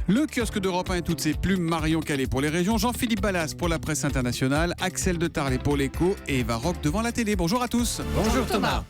Le kiosque d'Europe 1 et toutes ses plumes, Marion Calais pour les régions, Jean-Philippe Ballas pour la presse internationale, Axel de Tarlet pour l'écho et Eva Rock devant la télé. Bonjour à tous. Bonjour Thomas.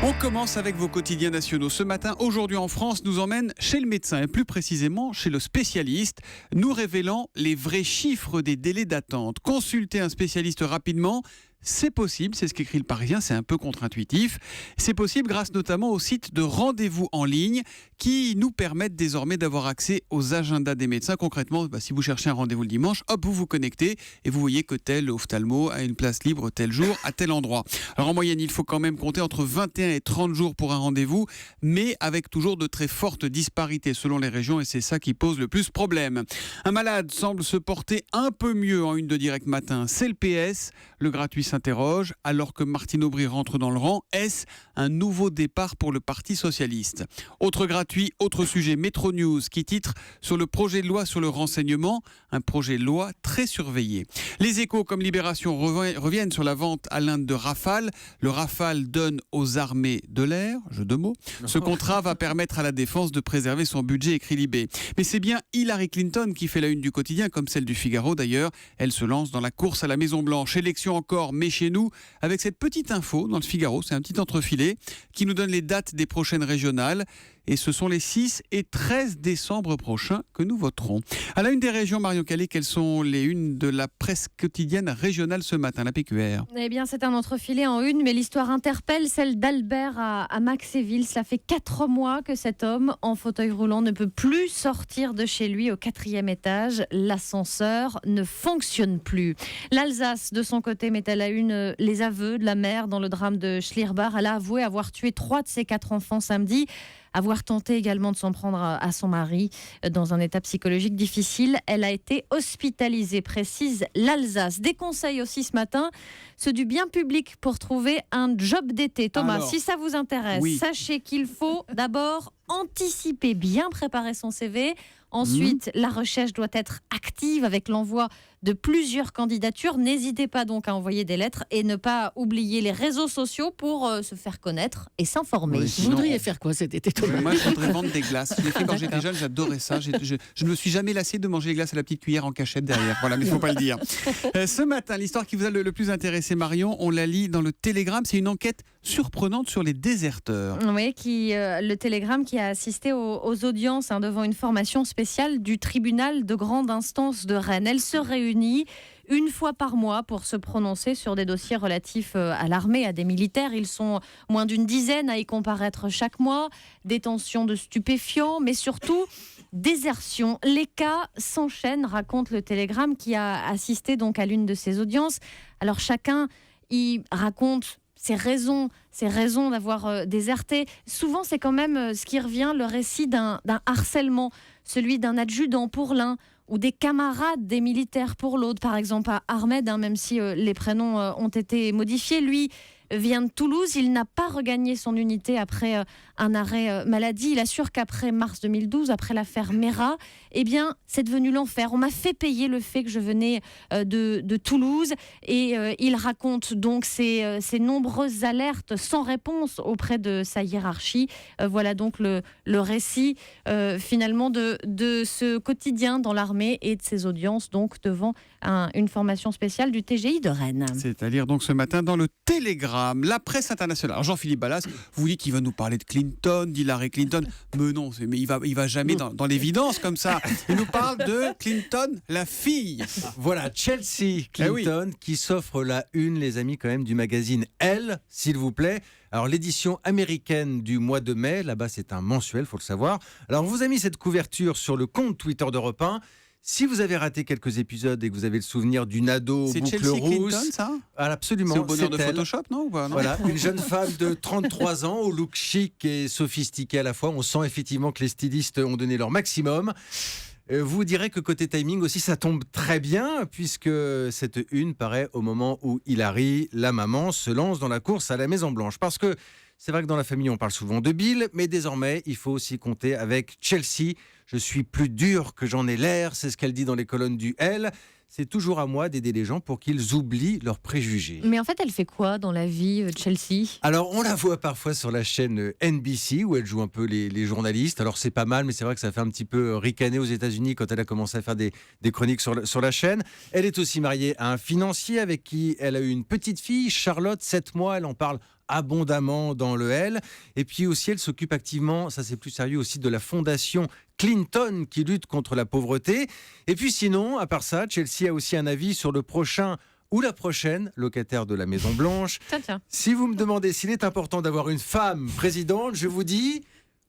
On commence avec vos quotidiens nationaux. Ce matin, Aujourd'hui en France, nous emmène chez le médecin et plus précisément chez le spécialiste, nous révélant les vrais chiffres des délais d'attente. Consulter un spécialiste rapidement, c'est possible, c'est ce qu'écrit le Parisien, c'est un peu contre-intuitif. C'est possible grâce notamment au site de rendez-vous en ligne qui nous permettent désormais d'avoir accès aux agendas des médecins. Concrètement, si vous cherchez un rendez-vous le dimanche, hop, vous vous connectez et vous voyez que tel ophtalmo a une place libre tel jour à tel endroit. Alors en moyenne, il faut quand même compter entre 21 et 30 jours pour un rendez-vous, mais avec toujours de très fortes disparités selon les régions et c'est ça qui pose le plus problème. Un malade semble se porter un peu mieux en une de Direct Matin. C'est le PS, le gratuit s'interroge, alors que Martine Aubry rentre dans le rang. Est-ce un nouveau départ pour le Parti Socialiste ? Autre gratuit, autre sujet, Métro News qui titre sur le projet de loi sur le renseignement, un projet de loi très surveillé. Les Échos comme Libération reviennent sur la vente à l'Inde de Rafale. Le Rafale donne aux armées de l'air, jeu de mots. Ce contrat va permettre à la défense de préserver son budget, écrit Libé. Mais c'est bien Hillary Clinton qui fait la une du quotidien, comme celle du Figaro d'ailleurs. Elle se lance dans la course à la Maison-Blanche. Élection encore, mais chez nous, avec cette petite info dans le Figaro, c'est un petit entrefilet qui nous donne les dates des prochaines régionales. Et ce sont les 6 et 13 décembre prochains que nous voterons. À la une des régions, Marion Calais, quelles sont les unes de la presse quotidienne régionale ce matin, la PQR ? Eh bien, c'est un entrefilet en une, mais l'histoire interpelle, celle d'Albert à Maxéville. Cela fait 4 mois que cet homme, en fauteuil roulant, ne peut plus sortir de chez lui au 4e étage. L'ascenseur ne fonctionne plus. L'Alsace, de son côté, met à la une les aveux de la mère dans le drame de Schlierbach. Elle a avoué avoir tué 3 de ses 4 enfants samedi. Avoir tenté également de s'en prendre à son mari dans un état psychologique difficile. Elle a été hospitalisée, précise l'Alsace. Des conseils aussi ce matin, ceux du bien public pour trouver un job d'été. Thomas, alors, si ça vous intéresse, oui. Sachez qu'il faut d'abord anticiper, bien préparer son CV. Ensuite, la recherche doit être active avec l'envoi de plusieurs candidatures. N'hésitez pas donc à envoyer des lettres et ne pas oublier les réseaux sociaux pour se faire connaître et s'informer. Oui, Vous sinon, voudriez faire quoi cet été, Thomas ? Moi, je voudrais vendre des glaces. Je l'ai fait quand j'étais jeune, j'adorais ça. Je ne me suis jamais lassé de manger les glaces à la petite cuillère en cachette derrière. Voilà, mais il ne faut pas le dire. Ce matin, l'histoire qui vous a le plus intéressé, Marion, on la lit dans le Télégramme. C'est une enquête surprenante sur les déserteurs. Oui, le Télégramme qui a assisté aux audiences devant une formation spéciale du tribunal de grande instance de Rennes. Elle se réunit une fois par mois pour se prononcer sur des dossiers relatifs à l'armée, à des militaires. Ils sont moins d'une dizaine à y comparaître chaque mois. Détention de stupéfiants, mais surtout désertion. Les cas s'enchaînent, raconte le Télégramme qui a assisté donc à l'une de ces audiences. Alors chacun y raconte ses raisons d'avoir déserté. Souvent, c'est quand même ce qui revient, le récit d'un harcèlement, celui d'un adjudant pour l'un ou des camarades des militaires pour l'autre. Par exemple, à Ahmed, même si les prénoms ont été modifiés, lui vient de Toulouse. Il n'a pas regagné son unité après un arrêt maladie. Il assure qu'après mars 2012, après l'affaire Mera, eh bien, c'est devenu l'enfer. On m'a fait payer le fait que je venais de Toulouse. Et il raconte donc ces nombreuses alertes sans réponse auprès de sa hiérarchie. Voilà donc le récit finalement de ce quotidien dans l'armée et de ses audiences donc devant une formation spéciale du TGI de Rennes. C'est-à-dire donc ce matin dans le Télégramme. La presse internationale. Alors Jean-Philippe Ballas, vous dites qu'il va nous parler de Clinton, d'Hillary Clinton. Mais non, mais il va jamais dans l'évidence comme ça. Il nous parle de Clinton, la fille. Voilà, Chelsea Clinton qui s'offre la une, les amis, quand même, du magazine Elle, s'il vous plaît. Alors, l'édition américaine du mois de mai, là-bas, c'est un mensuel, faut le savoir. Alors, on vous a mis cette couverture sur le compte Twitter d'Europe 1. Si vous avez raté quelques épisodes et que vous avez le souvenir d'une ado C'est boucle Chelsea rousse... Clinton, ça ? Absolument, C'est au bonheur de elle. Photoshop, non, ou pas, non ? Voilà, une jeune femme de 33 ans au look chic et sophistiqué à la fois. On sent effectivement que les stylistes ont donné leur maximum. Vous direz que côté timing aussi, ça tombe très bien, puisque cette une paraît au moment où Hillary, la maman, se lance dans la course à la Maison-Blanche. Parce que c'est vrai que dans la famille, on parle souvent de Bill, mais désormais, il faut aussi compter avec Chelsea. Je suis plus dur que j'en ai l'air, c'est ce qu'elle dit dans les colonnes du L. C'est toujours à moi d'aider les gens pour qu'ils oublient leurs préjugés. Mais en fait, elle fait quoi dans la vie, Chelsea ? Alors, on la voit parfois sur la chaîne NBC, où elle joue un peu les journalistes. Alors, c'est pas mal, mais c'est vrai que ça fait un petit peu ricaner aux États-Unis quand elle a commencé à faire des chroniques sur la chaîne. Elle est aussi mariée à un financier avec qui elle a eu une petite fille, Charlotte, 7 mois. Elle en parle abondamment dans le L. Et puis aussi, elle s'occupe activement, ça c'est plus sérieux aussi, de la fondation Clinton qui lutte contre la pauvreté. Et puis sinon, à part ça, Chelsea a aussi un avis sur le prochain ou la prochaine locataire de la Maison Blanche. Tiens. Si vous me demandez s'il est important d'avoir une femme présidente, je vous dis...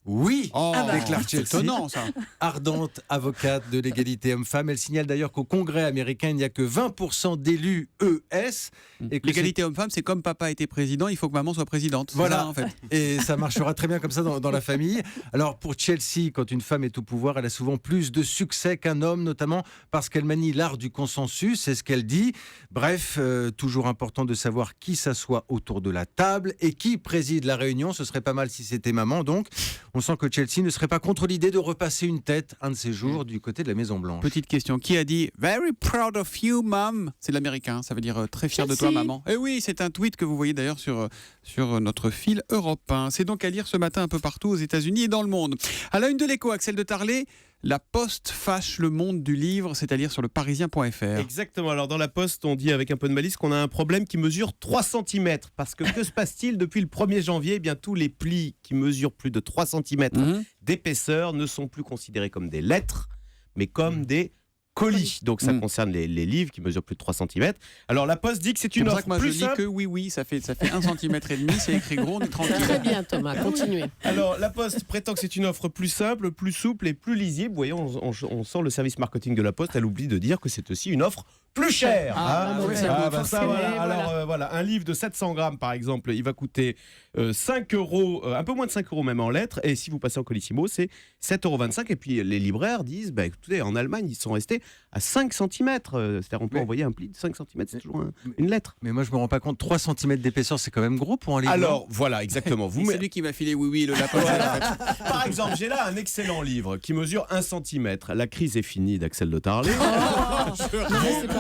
Oui, déclare Chelsea. C'est étonnant ça. Ardente avocate de l'égalité homme-femme. Elle signale d'ailleurs qu'au Congrès américain, il n'y a que 20% d'élus ES. Et que L'égalité homme-femme, c'est comme papa était président, il faut que maman soit présidente. Voilà, Ça, en fait. Et ça marchera très bien comme ça dans la famille. Alors pour Chelsea, quand une femme est au pouvoir, elle a souvent plus de succès qu'un homme, notamment parce qu'elle manie l'art du consensus, c'est ce qu'elle dit. Bref, toujours important de savoir qui s'assoit autour de la table et qui préside la réunion. Ce serait pas mal si c'était maman, donc. On sent que Chelsea ne serait pas contre l'idée de repasser une tête un de ces jours du côté de la Maison Blanche. Petite question, qui a dit « Very proud of you, mom » C'est l'américain, ça veut dire très fier de toi, maman. Et oui, c'est un tweet que vous voyez d'ailleurs sur notre fil européen. C'est donc à lire ce matin un peu partout aux États-Unis et dans le monde. À la une de l'Écho, Axel de Tarlé, la Poste fâche le monde du livre, c'est à dire sur le parisien.fr. Exactement. Alors dans la Poste, on dit avec un peu de malice qu'on a un problème qui mesure 3 cm. Parce que se passe-t-il depuis le 1er janvier ? Eh bien, tous les plis qui mesurent plus de 3 cm d'épaisseur ne sont plus considérés comme des lettres, mais comme des colis. Donc ça concerne les livres qui mesurent plus de 3 cm. Alors la Poste dit que c'est une offre pour ça que moi plus je simple. dis que oui, ça fait 1,5 cm, c'est écrit gros, on est tranquille. Très bien Thomas, continuez. Alors la Poste prétend que c'est une offre plus simple, plus souple et plus lisible. Vous voyez, on sent le service marketing de la Poste, elle oublie de dire que c'est aussi une offre plus chère. Voilà, un livre de 700 grammes par exemple, il va coûter 5 €, un peu moins de 5 € même en lettres, et si vous passez en Colissimo, c'est 7,25 €. Et puis les libraires disent, écoutez, en Allemagne, ils sont restés à 5 cm. C'est-à-dire, on peut envoyer un pli de 5 cm, c'est toujours une lettre. Mais moi, je me rends pas compte, 3 cm d'épaisseur, c'est quand même gros pour un livre. Alors, voilà, exactement. C'est lui qui va filer le lapin. Par exemple, j'ai là un excellent livre qui mesure 1 cm. La crise est finie d'Axel de Tarlé.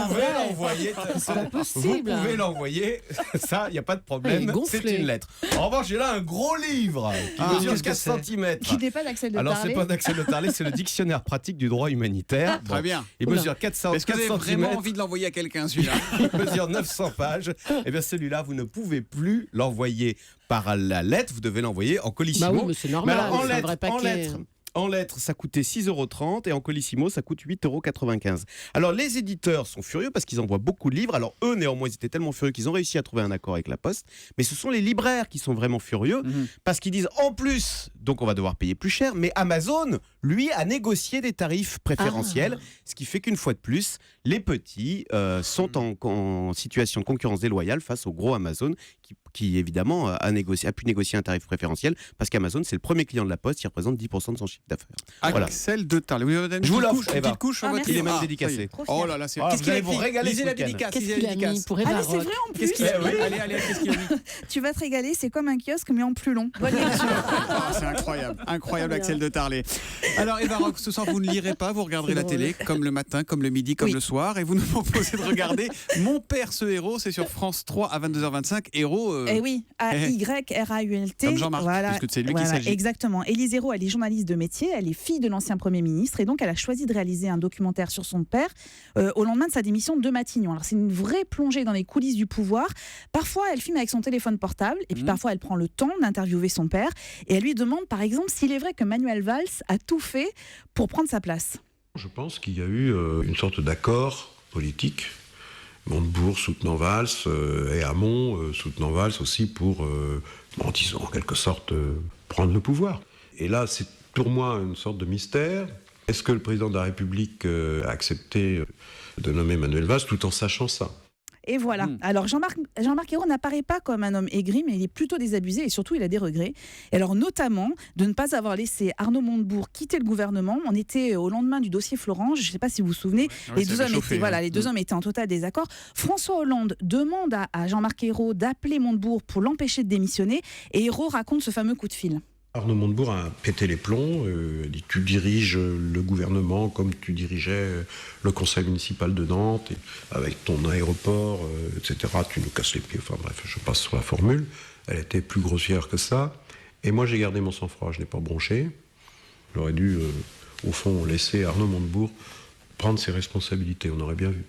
Vous pouvez l'envoyer. C'est pas possible. Vous pouvez l'envoyer. Ça, il n'y a pas de problème. C'est une lettre. En revanche, j'ai là un gros livre qui mesure 4 cm. Qui n'est pas d'Axel de Tarlé. Alors, c'est pas d'Axel de Tarlé, c'est le dictionnaire pratique du droit humanitaire. Très bien. Il mesure 400 Est-ce que vous avez cm. vraiment envie de l'envoyer à quelqu'un, celui-là? Il mesure 900 pages. Et bien, celui-là, vous ne pouvez plus l'envoyer par la lettre. Vous devez l'envoyer en Colissimo. Bah oui, mais c'est normal. Mais alors, c'est un vrai paquet. En lettres, ça coûtait 6,30 € et en Colissimo, ça coûte 8,95 €. Alors, les éditeurs sont furieux parce qu'ils envoient beaucoup de livres. Alors, eux, néanmoins, ils étaient tellement furieux qu'ils ont réussi à trouver un accord avec la Poste. Mais ce sont les libraires qui sont vraiment furieux parce qu'ils disent, en plus, donc on va devoir payer plus cher, mais Amazon, lui, a négocié des tarifs préférentiels, ce qui fait qu'une fois de plus, les petits sont en situation de concurrence déloyale face au gros Amazon qui évidemment, a pu négocier un tarif préférentiel parce qu'Amazon, c'est le premier client de la Poste, qui représente 10% de son chiffre d'affaires. Axel de Tarlé. Je vous l'offre, une petite couche sur votre Il est livre. même dédicacé. Oh là là, c'est... Qu'est-ce qu'il a écrit ? Lisez la dédicace. Qu'est-ce qu'il a mis pour Eva C'est vrai en plus. Qu'est-ce qu'il a mis ? Allez, qu'est-ce qu'il a mis ? Tu vas te régaler, c'est comme un kiosque mais en plus long. Bonne lecture. C'est incroyable Axel de Tarlé. Alors Eva Rock, ce soir vous ne lirez pas, vous regarderez la télé comme le matin, comme le midi, comme le soir, et vous nous proposez de regarder Mon père ce héros, c'est sur France 3 à 22h25. Héros. Eh oui, A-Y-R-A-U-L-T. Comme Jean-Marc, puisque c'est lui qui s'agit. Exactement. Élise Hérault, elle est journaliste de métier, elle est fille de l'ancien Premier ministre, et donc elle a choisi de réaliser un documentaire sur son père au lendemain de sa démission de Matignon. Alors c'est une vraie plongée dans les coulisses du pouvoir. Parfois, elle filme avec son téléphone portable, et puis parfois elle prend le temps d'interviewer son père, et elle lui demande par exemple s'il est vrai que Manuel Valls a tout fait pour prendre sa place. Je pense qu'il y a eu une sorte d'accord politique, Montebourg soutenant Valls et Hamon soutenant Valls aussi pour, disons en quelque sorte, prendre le pouvoir. Et là, c'est pour moi une sorte de mystère. Est-ce que le président de la République a accepté de nommer Manuel Valls tout en sachant ça ? Et voilà. Alors Jean-Marc Ayrault n'apparaît pas comme un homme aigri, mais il est plutôt désabusé et surtout il a des regrets. Et alors notamment de ne pas avoir laissé Arnaud Montebourg quitter le gouvernement. On était au lendemain du dossier Florange, je ne sais pas si vous vous souvenez. Les deux hommes étaient en total désaccord. François Hollande demande à Jean-Marc Ayrault d'appeler Montebourg pour l'empêcher de démissionner. Et Ayrault raconte ce fameux coup de fil. Arnaud Montebourg a pété les plombs. Il dit tu diriges le gouvernement comme tu dirigeais le conseil municipal de Nantes, et avec ton aéroport, etc. Tu nous casses les pieds. Enfin bref, je passe sur la formule. Elle était plus grossière que ça. Et moi, j'ai gardé mon sang-froid. Je n'ai pas bronché. J'aurais dû, au fond, laisser Arnaud Montebourg prendre ses responsabilités. On aurait bien vu.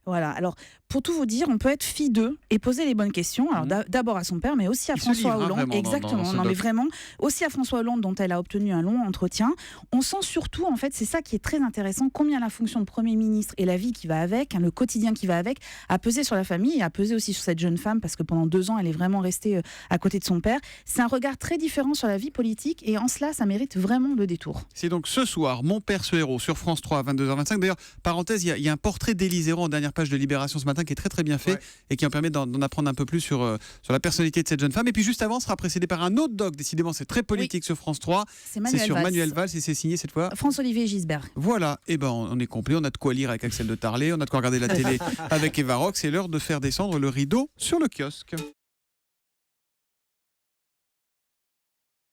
Voilà, alors pour tout vous dire, on peut être fille d'eux et poser les bonnes questions. Alors d'abord à son père, mais aussi à Il se François livre, hein, Hollande. vraiment, Exactement, dans ce non mais doc. vraiment, aussi à François Hollande dont elle a obtenu un long entretien. On sent surtout, en fait, c'est ça qui est très intéressant, combien la fonction de Premier ministre et la vie qui va avec, hein, le quotidien qui va avec, a pesé sur la famille et a pesé aussi sur cette jeune femme parce que pendant 2 ans, elle est vraiment restée à côté de son père. C'est un regard très différent sur la vie politique et en cela, ça mérite vraiment le détour. C'est donc ce soir, Mon père ce héros, sur France 3 à 22h25. D'ailleurs, parenthèse, il y a un portrait d'Élie Zéron en dernière page de Libération ce matin qui est très très bien fait et qui en permet d'en apprendre un peu plus sur la personnalité de cette jeune femme. Et puis juste avant, sera précédé par un autre doc. Décidément, c'est très politique sur France 3. C'est sur Manuel Valls et c'est signé cette fois François-Olivier Gisbert. Voilà, et ben on est complet, on a de quoi lire avec Axel de Tarlé, on a de quoi regarder la télé avec Eva Rock. C'est l'heure de faire descendre le rideau sur le kiosque.